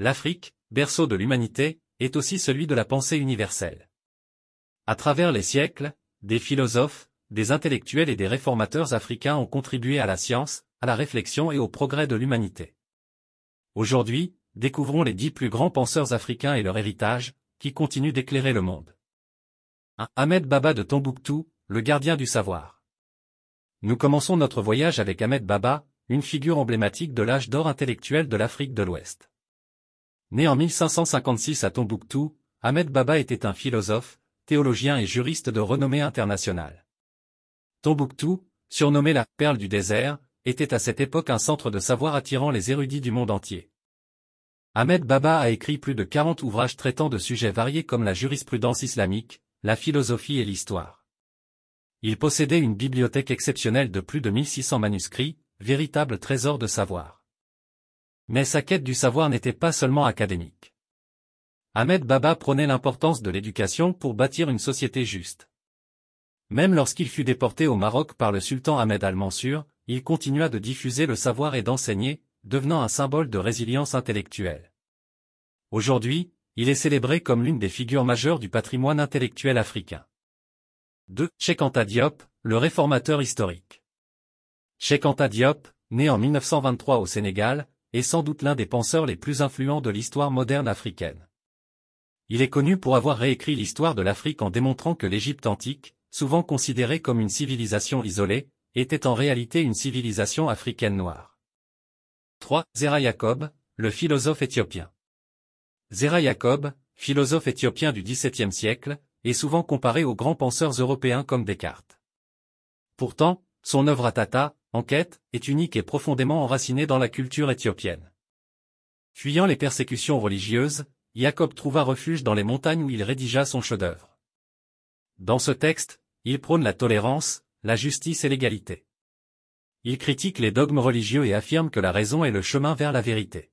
l'Afrique, berceau de l'humanité, est aussi celui de la pensée universelle. À travers les siècles, des philosophes, des intellectuels et des réformateurs africains ont contribué à la science, à la réflexion et au progrès de l'humanité. Aujourd'hui, découvrons les 10 plus grands penseurs africains et leur héritage, qui continuent d'éclairer le monde. 1. Ahmed Baba de Tombouctou, le gardien du savoir. Nous commençons notre voyage avec Ahmed Baba, une figure emblématique de l'âge d'or intellectuel de l'Afrique de l'Ouest. Né en 1556 à Tombouctou, Ahmed Baba était un philosophe, théologien et juriste de renommée internationale. Tombouctou, surnommée la « perle du désert », était à cette époque un centre de savoir attirant les érudits du monde entier. Ahmed Baba a écrit plus de 40 ouvrages traitant de sujets variés comme la jurisprudence islamique, la philosophie et l'histoire. Il possédait une bibliothèque exceptionnelle de plus de 1600 manuscrits, véritable trésor de savoir. Mais sa quête du savoir n'était pas seulement académique. Ahmed Baba prônait l'importance de l'éducation pour bâtir une société juste. Même lorsqu'il fut déporté au Maroc par le sultan Ahmed al-Mansur, il continua de diffuser le savoir et d'enseigner, devenant un symbole de résilience intellectuelle. Aujourd'hui, il est célébré comme l'une des figures majeures du patrimoine intellectuel africain. 2. Cheikh Anta Diop, le réformateur historique. Cheikh Anta Diop, né en 1923 au Sénégal, est sans doute l'un des penseurs les plus influents de l'histoire moderne africaine. Il est connu pour avoir réécrit l'histoire de l'Afrique en démontrant que l'Égypte antique, souvent considérée comme une civilisation isolée, était en réalité une civilisation africaine noire. 3. Zera Yacob, le philosophe éthiopien. Zera Yacob, philosophe éthiopien du XVIIe siècle, est souvent comparé aux grands penseurs européens comme Descartes. Pourtant, son œuvre Atata, Enquête, est unique et profondément enracinée dans la culture éthiopienne. Fuyant les persécutions religieuses, Yacob trouva refuge dans les montagnes où il rédigea son chef-d'œuvre. Dans ce texte, il prône la tolérance, la justice et l'égalité. Il critique les dogmes religieux et affirme que la raison est le chemin vers la vérité.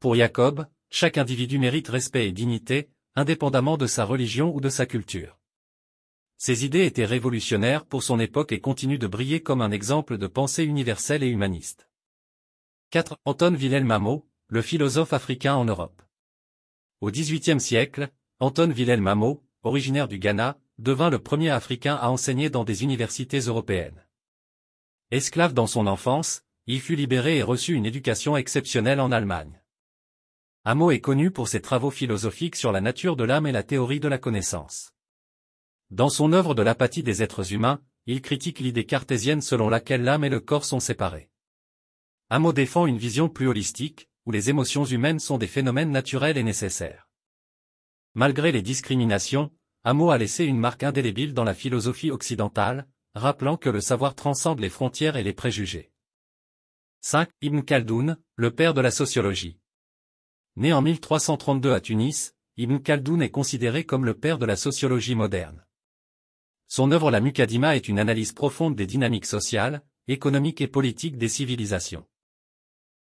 Pour Yacob, chaque individu mérite respect et dignité, indépendamment de sa religion ou de sa culture. Ses idées étaient révolutionnaires pour son époque et continuent de briller comme un exemple de pensée universelle et humaniste. 4. Anton Wilhelm Amo, le philosophe africain en Europe. Au XVIIIe siècle, Anton Wilhelm Amo, originaire du Ghana, devint le premier Africain à enseigner dans des universités européennes. Esclave dans son enfance, il fut libéré et reçut une éducation exceptionnelle en Allemagne. Amo est connu pour ses travaux philosophiques sur la nature de l'âme et la théorie de la connaissance. Dans son œuvre de l'apathie des êtres humains, il critique l'idée cartésienne selon laquelle l'âme et le corps sont séparés. Amo défend une vision plus holistique, où les émotions humaines sont des phénomènes naturels et nécessaires. Malgré les discriminations, Amo a laissé une marque indélébile dans la philosophie occidentale, rappelant que le savoir transcende les frontières et les préjugés. 5. Ibn Khaldoun, le père de la sociologie. Né en 1332 à Tunis, Ibn Khaldoun est considéré comme le père de la sociologie moderne. Son œuvre La Muqaddima est une analyse profonde des dynamiques sociales, économiques et politiques des civilisations.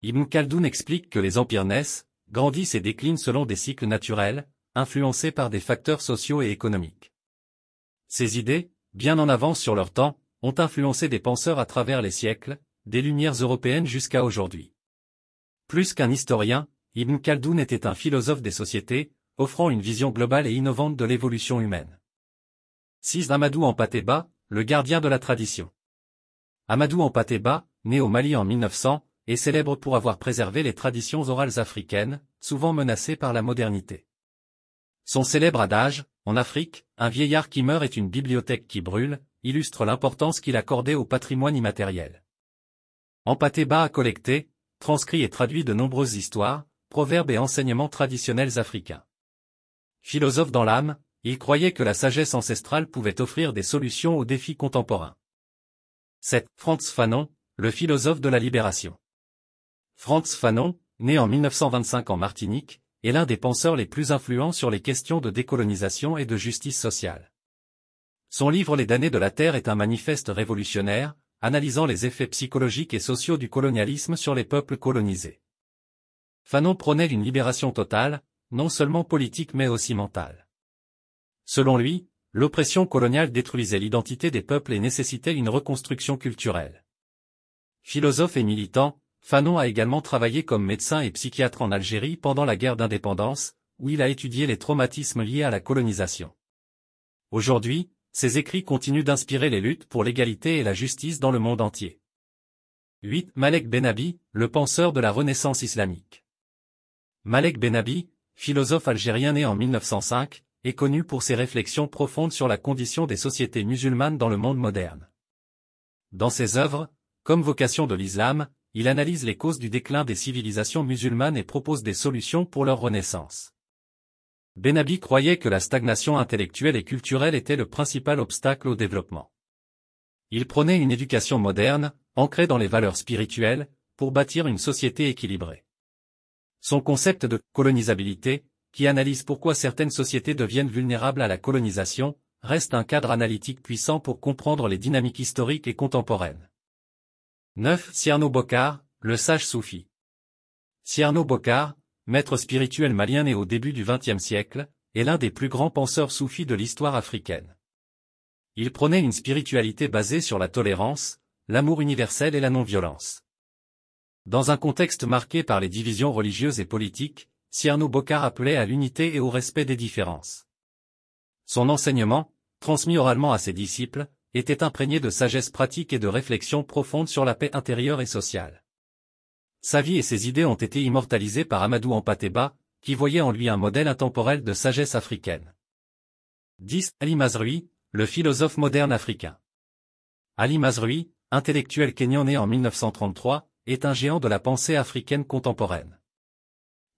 Ibn Khaldoun explique que les empires naissent, grandissent et déclinent selon des cycles naturels, influencés par des facteurs sociaux et économiques. Ces idées, bien en avance sur leur temps, ont influencé des penseurs à travers les siècles, des Lumières européennes jusqu'à aujourd'hui. Plus qu'un historien, Ibn Khaldoun était un philosophe des sociétés, offrant une vision globale et innovante de l'évolution humaine. 6. Amadou Hampâté-Bâ, le gardien de la tradition. Amadou Hampâté-Bâ, né au Mali en 1900, est célèbre pour avoir préservé les traditions orales africaines, souvent menacées par la modernité. Son célèbre adage, « En Afrique, un vieillard qui meurt est une bibliothèque qui brûle », illustre l'importance qu'il accordait au patrimoine immatériel. Hampâté-Bâ a collecté, transcrit et traduit de nombreuses histoires, proverbes et enseignements traditionnels africains. Philosophe dans l'âme, il croyait que la sagesse ancestrale pouvait offrir des solutions aux défis contemporains. 7. Frantz Fanon, le philosophe de la libération. Frantz Fanon, né en 1925 en Martinique, est l'un des penseurs les plus influents sur les questions de décolonisation et de justice sociale. Son livre Les damnés de la terre est un manifeste révolutionnaire, analysant les effets psychologiques et sociaux du colonialisme sur les peuples colonisés. Fanon prônait une libération totale, non seulement politique mais aussi mentale. Selon lui, l'oppression coloniale détruisait l'identité des peuples et nécessitait une reconstruction culturelle. Philosophe et militant, Fanon a également travaillé comme médecin et psychiatre en Algérie pendant la guerre d'indépendance, où il a étudié les traumatismes liés à la colonisation. Aujourd'hui, ses écrits continuent d'inspirer les luttes pour l'égalité et la justice dans le monde entier. 8. Malek Bennabi, le penseur de la Renaissance islamique. Malek Bennabi, philosophe algérien né en 1905, est connu pour ses réflexions profondes sur la condition des sociétés musulmanes dans le monde moderne. Dans ses œuvres, comme Vocation de l'islam, il analyse les causes du déclin des civilisations musulmanes et propose des solutions pour leur renaissance. Bennabi croyait que la stagnation intellectuelle et culturelle était le principal obstacle au développement. Il prônait une éducation moderne, ancrée dans les valeurs spirituelles, pour bâtir une société équilibrée. Son concept de colonisabilité, qui analyse pourquoi certaines sociétés deviennent vulnérables à la colonisation, reste un cadre analytique puissant pour comprendre les dynamiques historiques et contemporaines. 9. Cierno Bokar, le sage soufi. Cierno Bokar, maître spirituel malien né au début du XXe siècle, est l'un des plus grands penseurs soufis de l'histoire africaine. Il prônait une spiritualité basée sur la tolérance, l'amour universel et la non-violence. Dans un contexte marqué par les divisions religieuses et politiques, Cierno Bokar appelait à l'unité et au respect des différences. Son enseignement, transmis oralement à ses disciples, était imprégné de sagesse pratique et de réflexion profonde sur la paix intérieure et sociale. Sa vie et ses idées ont été immortalisées par Amadou Hampâté-Bâ, qui voyait en lui un modèle intemporel de sagesse africaine. 10. Ali Mazrui, le philosophe moderne africain. Ali Mazrui, intellectuel kényan né en 1933, est un géant de la pensée africaine contemporaine.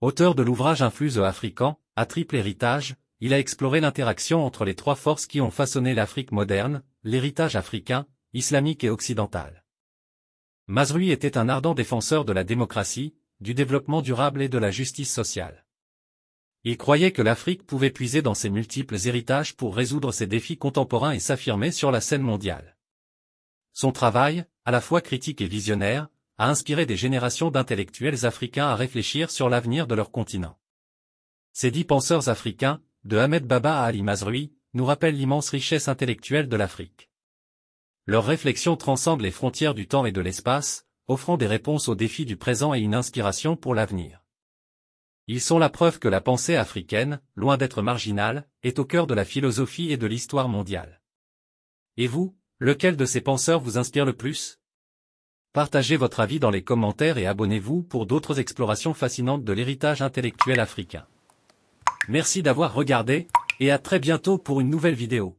Auteur de l'ouvrage Un flux africain, à triple héritage, il a exploré l'interaction entre les trois forces qui ont façonné l'Afrique moderne, l'héritage africain, islamique et occidental. Mazrui était un ardent défenseur de la démocratie, du développement durable et de la justice sociale. Il croyait que l'Afrique pouvait puiser dans ses multiples héritages pour résoudre ses défis contemporains et s'affirmer sur la scène mondiale. Son travail, à la fois critique et visionnaire, a inspiré des générations d'intellectuels africains à réfléchir sur l'avenir de leur continent. Ces 10 penseurs africains, de Ahmed Baba à Ali Mazrui, nous rappellent l'immense richesse intellectuelle de l'Afrique. Leurs réflexions transcendent les frontières du temps et de l'espace, offrant des réponses aux défis du présent et une inspiration pour l'avenir. Ils sont la preuve que la pensée africaine, loin d'être marginale, est au cœur de la philosophie et de l'histoire mondiale. Et vous, lequel de ces penseurs vous inspire le plus ? Partagez votre avis dans les commentaires et abonnez-vous pour d'autres explorations fascinantes de l'héritage intellectuel africain. Merci d'avoir regardé, et à très bientôt pour une nouvelle vidéo.